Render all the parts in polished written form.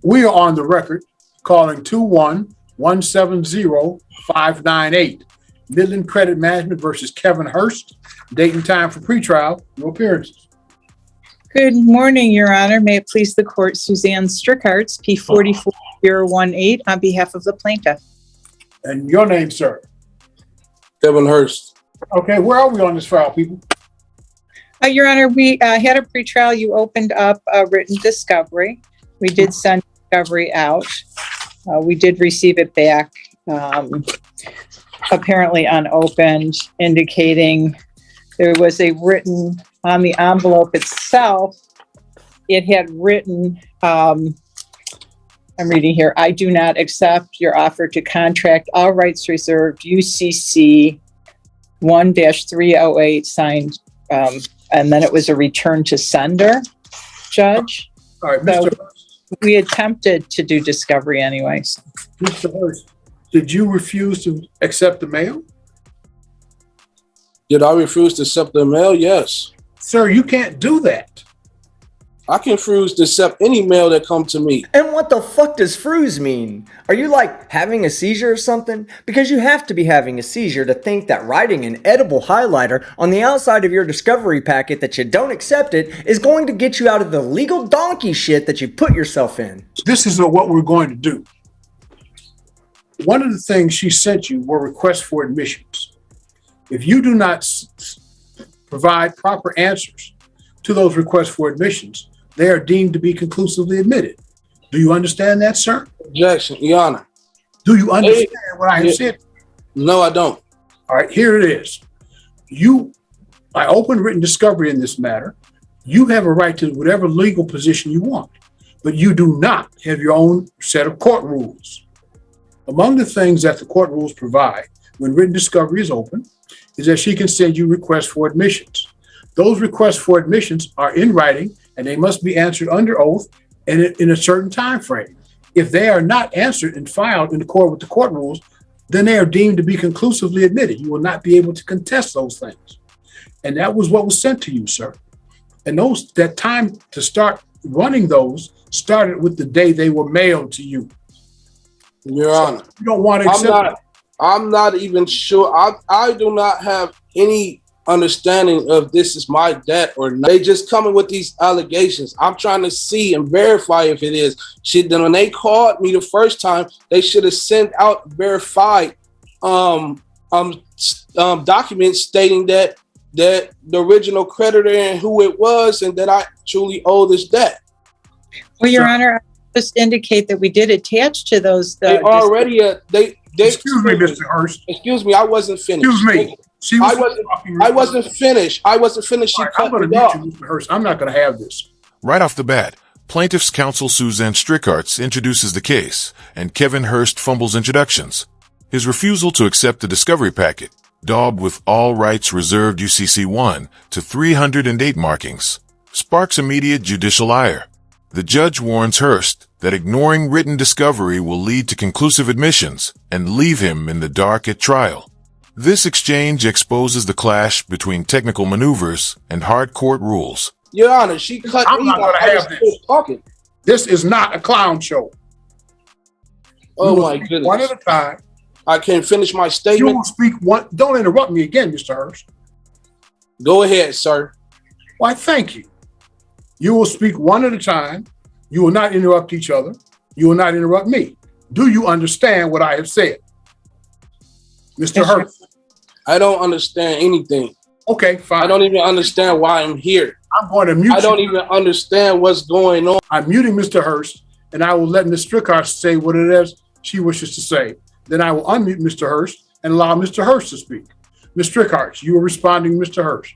We are on the record calling 21170-598. Midland Credit Management versus Kevin Hurst. Date and time for pretrial. No appearances. Good morning, Your Honor. May it please the court, Suzanne Strickarts, P44018, on behalf of the plaintiff. And your name, sir? Kevin Hurst. Okay, where are we on this file, people? Your Honor, we had a pretrial. You opened up a written discovery. We did send discovery out. We did receive it back, apparently unopened, indicating there was a written on the envelope itself. It had written, I'm reading here, I do not accept your offer to contract, all rights reserved, UCC 1-308, signed, and then it was a return to sender, Judge. All right, Mr. Hurst. We attempted to do discovery anyways. Mr. Hurst, did you refuse to accept the mail? Did I refuse to accept the mail? Yes. Sir, you can't do that. I can refuse to accept any mail that comes to me. And what the fuck does fruise mean? Are you like having a seizure or something? Because you have to be having a seizure to think that writing an edible highlighter on the outside of your discovery packet that you don't accept it is going to get you out of the legal donkey shit that you put yourself in. This is what we're going to do. One of the things she sent you were requests for admissions. If you do not provide proper answers to those requests for admissions, they are deemed to be conclusively admitted. Do you understand that, sir? Objection, Your Honor. Do you understand what I have said? No, I don't. All right, here it is. I opened written discovery in this matter. You have a right to whatever legal position you want, but you do not have your own set of court rules. Among the things that the court rules provide when written discovery is open is that she can send you requests for admissions. Those requests for admissions are in writing and they must be answered under oath and in a certain time frame. If they are not answered and filed in accord with the court rules, then they are deemed to be conclusively admitted. You will not be able to contest those things. And that was what was sent to you, sir. And that time to start running those started with the day they were mailed to you. Your Honor. You don't want to accept it. I'm not even sure. I do not have any understanding of this is my debt or not. They just coming with these allegations. I'm trying to see and verify if it is. Then when they called me the first time, they should have sent out verified documents stating that the original creditor and who it was and that I truly owe this debt. Well, Your Honor, I just indicate that we did attach to those. They already Excuse me, Mr. Hurst. Excuse me, I wasn't finished. Excuse me. I wasn't finished. I wasn't finished. She cut me off. Mr. Hurst. I'm not going to have this. Right off the bat, plaintiff's counsel Suzanne Strickarts introduces the case, and Kevin Hurst fumbles introductions. His refusal to accept the discovery packet, daubed with all rights reserved UCC 1 to 308 markings, sparks immediate judicial ire. The judge warns Hurst that ignoring written discovery will lead to conclusive admissions and leave him in the dark at trial. This exchange exposes the clash between technical maneuvers and hard court rules. Your Honor, she cut I'm me not going to have this. Talking. This is not a clown show. Oh my goodness. One at a time. I can't finish my You statement. will speak one. Don't interrupt me again, Mr. Hurst. Go ahead, sir. Why, thank you. You will speak one at a time. You will not interrupt each other. You will not interrupt me. Do you understand what I have said? Mr. Hurst. I don't understand anything. Okay, fine. I don't even understand why I'm here. I'm going to mute I don't you. even understand what's going on. I'm muting Mr. Hurst, and I will let Ms. Strickarts say what it is she wishes to say. Then I will unmute Mr. Hurst and allow Mr. Hurst to speak. Ms. Strickarts, you were responding, Mr. Hurst.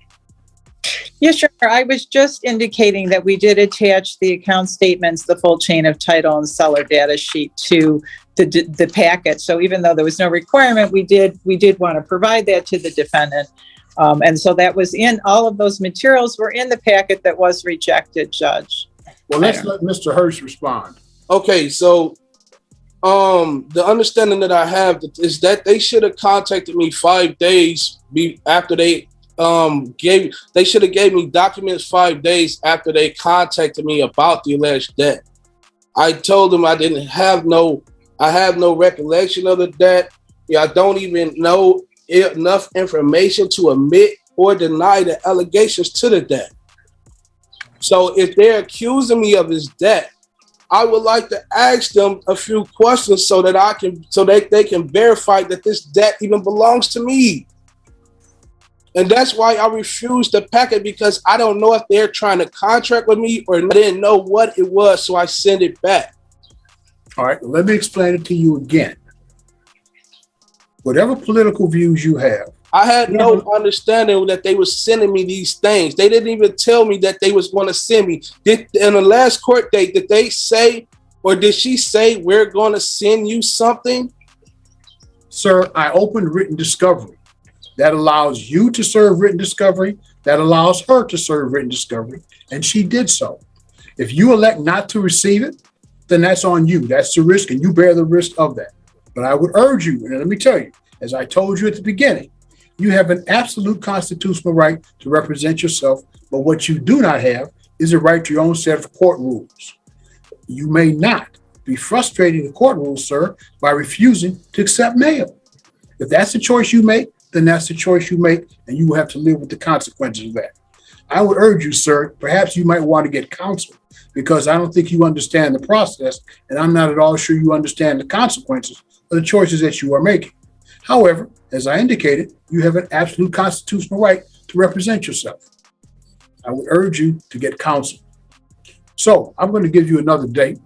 Yes, sure. I was just indicating that we did attach the account statements, the full chain of title and seller data sheet to the packet. So even though there was no requirement, we did want to provide that to the defendant. And so that was in all of those materials were in the packet that was rejected, Judge. Well, let's let Mr. Hurst respond. Okay, so the understanding that I have is that they should have contacted me 5 days after they should have gave me documents 5 days after they contacted me about the alleged debt. I told him I have no recollection of the debt. Yeah, I don't even know enough information to admit or deny the allegations to the debt. So if they're accusing me of this debt, I would like to ask them a few questions so that they can verify that this debt even belongs to me. And that's why I refused the packet, because I don't know if they're trying to contract with me or didn't know what it was, so I sent it back. All right, let me explain it to you again. Whatever political views you have, I had no understanding that they were sending me these things. They didn't even tell me that they was going to send me. In the last court date, did they say, or did she say, we're going to send you something? sir, I opened written discovery. That allows you to serve written discovery. That allows her to serve written discovery. And she did so. If you elect not to receive it, then that's on you. That's the risk, and you bear the risk of that. But I would urge you, and let me tell you, as I told you at the beginning, you have an absolute constitutional right to represent yourself, but what you do not have is a right to your own set of court rules. You may not be frustrating the court rules, sir, by refusing to accept mail. If that's the choice you make, then that's the choice you make, and you will have to live with the consequences of that. I would urge you, sir, perhaps you might want to get counsel, because I don't think you understand the process, and I'm not at all sure you understand the consequences of the choices that you are making. However, as I indicated, you have an absolute constitutional right to represent yourself. I would urge you to get counsel. So I'm going to give you another date.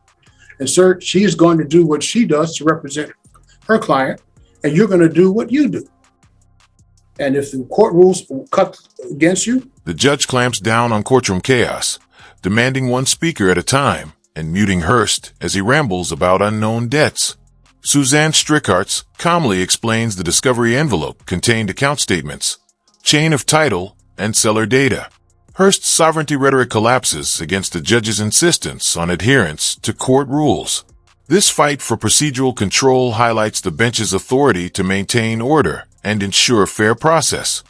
And sir, she is going to do what she does to represent her client, and you're going to do what you do. And if the court rules cut against you, The judge clamps down on courtroom chaos, demanding one speaker at a time and muting Hurst as he rambles about unknown debts. Suzanne Strickarts calmly explains the discovery envelope contained account statements, chain of title, and seller data. Hurst's sovereignty rhetoric collapses against the judge's insistence on adherence to court rules. This fight for procedural control highlights the bench's authority to maintain order and ensure fair process.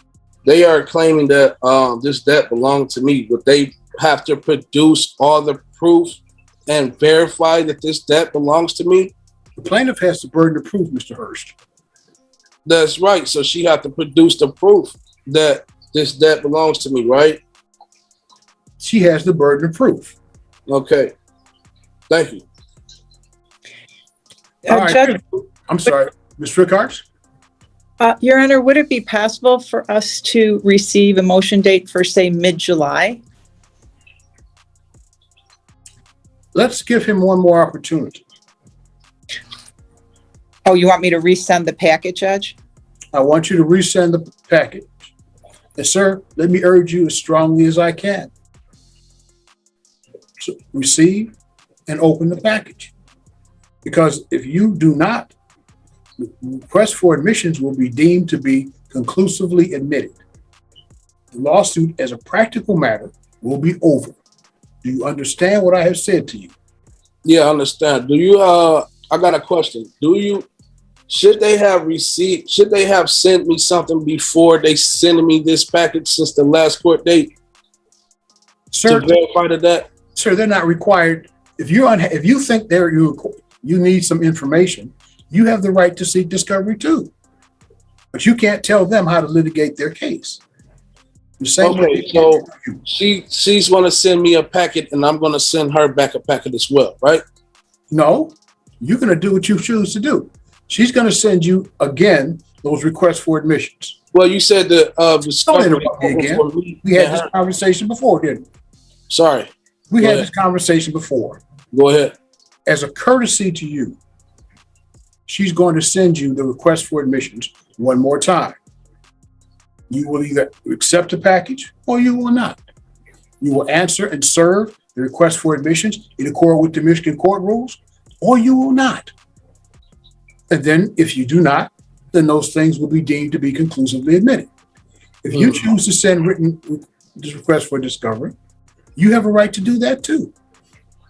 They are claiming that this debt belonged to me, but they have to produce all the proof and verify that this debt belongs to me. the plaintiff has the burden of proof, Mr. Hurst. That's right. So she have to produce the proof that this debt belongs to me, right? She has the burden of proof. Okay. Thank you. All right. Judge, I'm sorry, Ms. Strickarts? Your Honor, would it be possible for us to receive a motion date for, say, mid-July? Let's give him one more opportunity. Oh, you want me to resend the packet, Judge? I want you to resend the package. And sir, let me urge you as strongly as I can. So receive and open the package. Because if you do not, the request for admissions will be deemed to be conclusively admitted. The lawsuit, as a practical matter, will be over. Do you understand what I have said to you? Yeah, I understand. Do you, I got a question. Should they have sent me something before they send me this package since the last court date? Sir, to verify that? Sir, they're not required. If you think you need some information, you have the right to seek discovery too. But you can't tell them how to litigate their case. Okay, so she's going to send me a packet, and I'm going to send her back a packet as well, right? No, you're going to do what you choose to do. She's going to send you again those requests for admissions. Well, you said the Don't interrupt me again. We had this conversation before, didn't we? Sorry. We had this conversation before. Go ahead. As a courtesy to you, she's going to send you the request for admissions one more time. You will either accept the package or you will not. You will answer and serve the request for admissions in accord with the Michigan court rules, or you will not. And then if you do not, then those things will be deemed to be conclusively admitted. If you choose to send written request for discovery, you have a right to do that too.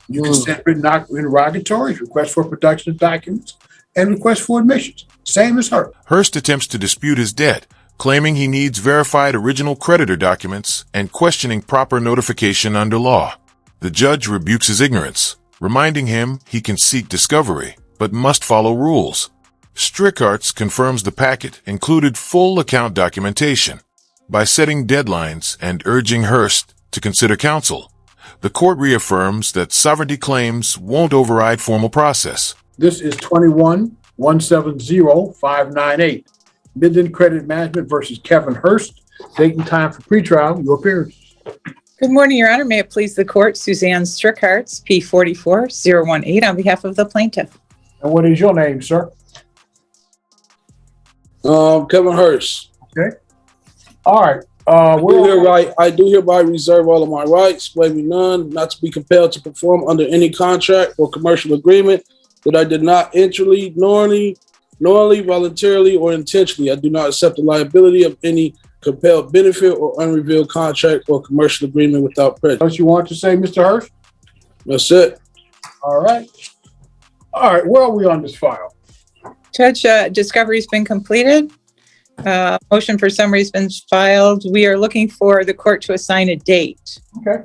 You can send written interrogatories, request for production of documents, and request for admissions. Same as her. Hurst attempts to dispute his debt, claiming he needs verified original creditor documents and questioning proper notification under law. The judge rebukes his ignorance, reminding him he can seek discovery, but must follow rules. Strickarts confirms the packet included full account documentation. By setting deadlines and urging Hurst to consider counsel, the court reaffirms that sovereignty claims won't override formal process. This is 21-170-598. Midland Credit Management versus Kevin Hurst. Date and time for pretrial. Your appearance. Good morning, Your Honor. May it please the court, Suzanne Strickarts, P44018, on behalf of the plaintiff. And what is your name, sir? Kevin Hurst. Okay. All right. I do hereby reserve all of my rights, waiving none, not to be compelled to perform under any contract or commercial agreement that I did not enter, knowingly, voluntarily, or intentionally. I do not accept the liability of any compelled benefit or unrevealed contract or commercial agreement without prejudice. What you want to say, Mr. Hurst? That's it. All right. All right. Where are we on this file? Judge, discovery's been completed. Motion for summary has been filed. We are looking for the court to assign a date. Okay.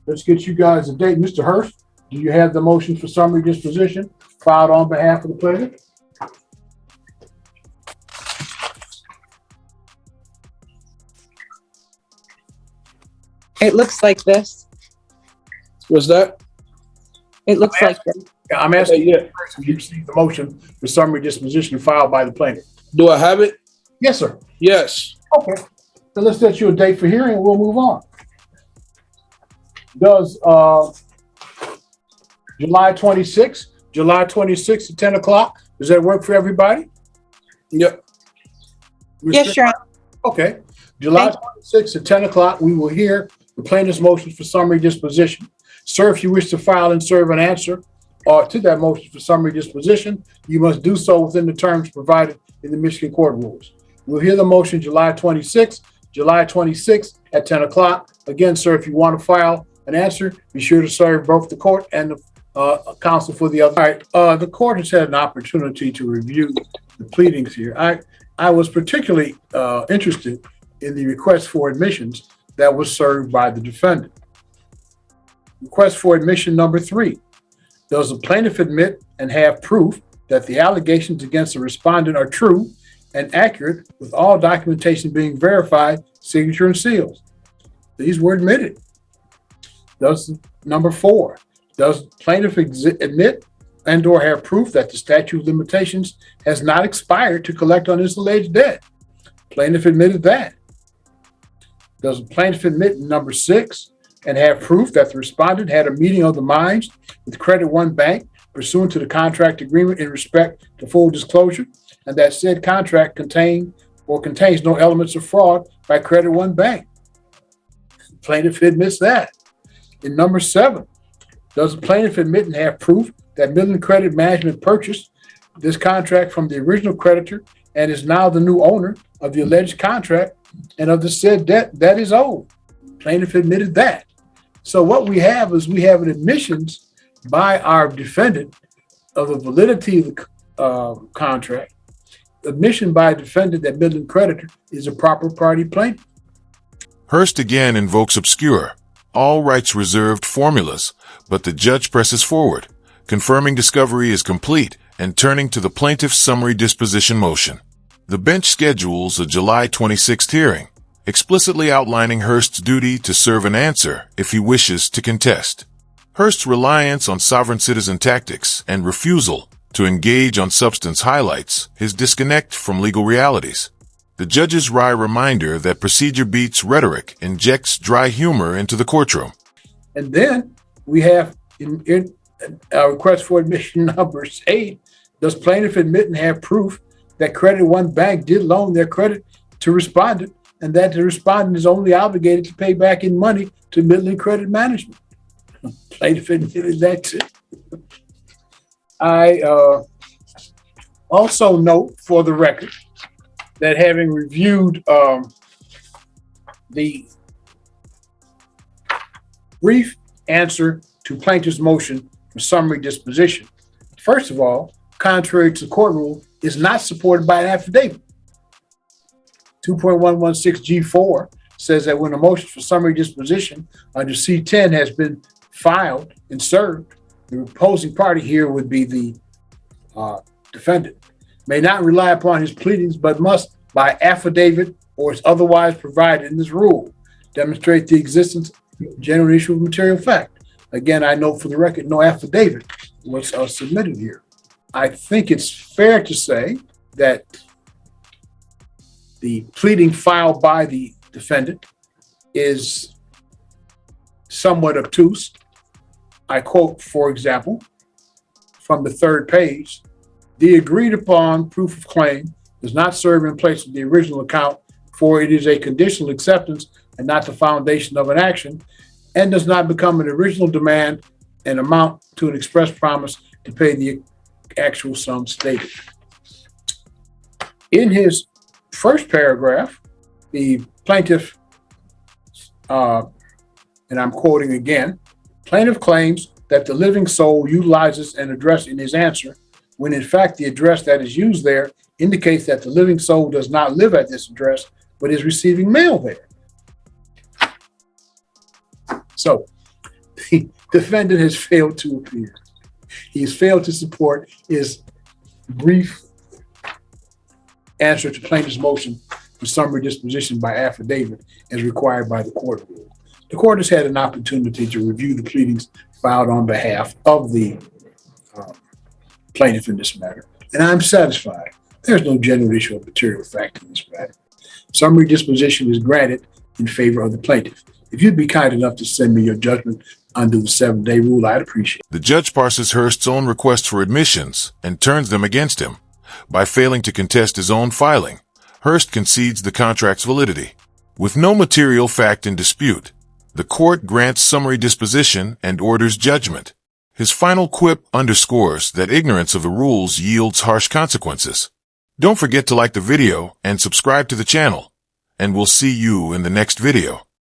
Let's get you guys a date. Mr. Hurst, do you have the motion for summary disposition filed on behalf of the plaintiff? It looks like this. What's that? It looks like this. Yeah, I'm asking Yeah. you first if you received the motion for summary disposition filed by the plaintiff. Do I have it? Yes, sir. Yes. Okay. So let's set you a date for hearing and we'll move on. Does July 26th at 10 o'clock, does that work for everybody? Yep. Yes, Your Honor. Okay. July 26th at 10 o'clock, we will hear the plaintiff's motion for summary disposition. Sir, if you wish to file and serve an answer to that motion for summary disposition, you must do so within the terms provided in the Michigan Court Rules. We'll hear the motion July 26th at 10 o'clock. Again, sir, if you want to file an answer, be sure to serve both the court and the counsel for the other. All right, the court has had an opportunity to review the pleadings here. I was particularly interested in the request for admissions that was served by the defendant. Request for admission number 3. Does the plaintiff admit and have proof that the allegations against the respondent are true and accurate, with all documentation being verified, signature and seals? These were admitted. Number 4, does the plaintiff admit and or have proof that the statute of limitations has not expired to collect on his alleged debt? Plaintiff admitted that. Does the plaintiff admit, number 6, and have proof that the respondent had a meeting of the minds with Credit One Bank pursuant to the contract agreement in respect to full disclosure, and that said contract contains no elements of fraud by Credit One Bank? Plaintiff admits that. In number 7, does the plaintiff admit and have proof that Midland Credit Management purchased this contract from the original creditor and is now the new owner of the alleged contract and of the said debt that is owed? Plaintiff admitted that. So what we have is an admissions by our defendant of the validity of the contract, admission by a defendant that Midland creditor is a proper party plaintiff. Hurst again invokes obscure, all rights reserved formulas, but the judge presses forward, confirming discovery is complete and turning to the plaintiff's summary disposition motion. The bench schedules a July 26th hearing, explicitly outlining Hurst's duty to serve an answer if he wishes to contest. Hurst's reliance on sovereign citizen tactics and refusal to engage on substance highlights his disconnect from legal realities. The judge's wry reminder that procedure beats rhetoric injects dry humor into the courtroom. And then we have in our request for admission number 8, does plaintiff admit and have proof that Credit One Bank did loan their credit to respondent and that the respondent is only obligated to pay back in money to Midland Credit Management? Plaintiff admitted that too. I also note for the record that having reviewed the brief answer to plaintiff's motion for summary disposition, first of all, contrary to the court rule, is not supported by an affidavit. 2.116G4 says that when a motion for summary disposition under C10 has been filed and served, the opposing party here would be the defendant, may not rely upon his pleadings, but must, by affidavit or as otherwise provided in this rule, demonstrate the existence of general issue of material fact. Again, I note for the record, no affidavit was submitted here. I think it's fair to say that the pleading filed by the defendant is somewhat obtuse. I quote, for example, from the third page, the agreed upon proof of claim does not serve in place of the original account, for it is a conditional acceptance and not the foundation of an action, and does not become an original demand and amount to an express promise to pay the actual sum stated. In his first paragraph, the plaintiff, and I'm quoting again, plaintiff claims that the living soul utilizes an address in his answer, when in fact the address that is used there indicates that the living soul does not live at this address, but is receiving mail there. So the defendant has failed to appear. He has failed to support his brief answer to plaintiff's motion for summary disposition by affidavit as required by the court rule. The court has had an opportunity to review the pleadings filed on behalf of the plaintiff in this matter, and I'm satisfied. There's no general issue of material fact in this matter. Summary disposition is granted in favor of the plaintiff. If you'd be kind enough to send me your judgment under the 7-day rule, I'd appreciate it. The judge parses Hurst's own requests for admissions and turns them against him. By failing to contest his own filing, Hurst concedes the contract's validity. With no material fact in dispute, the court grants summary disposition and orders judgment. His final quip underscores that ignorance of the rules yields harsh consequences. Don't forget to like the video and subscribe to the channel, and we'll see you in the next video.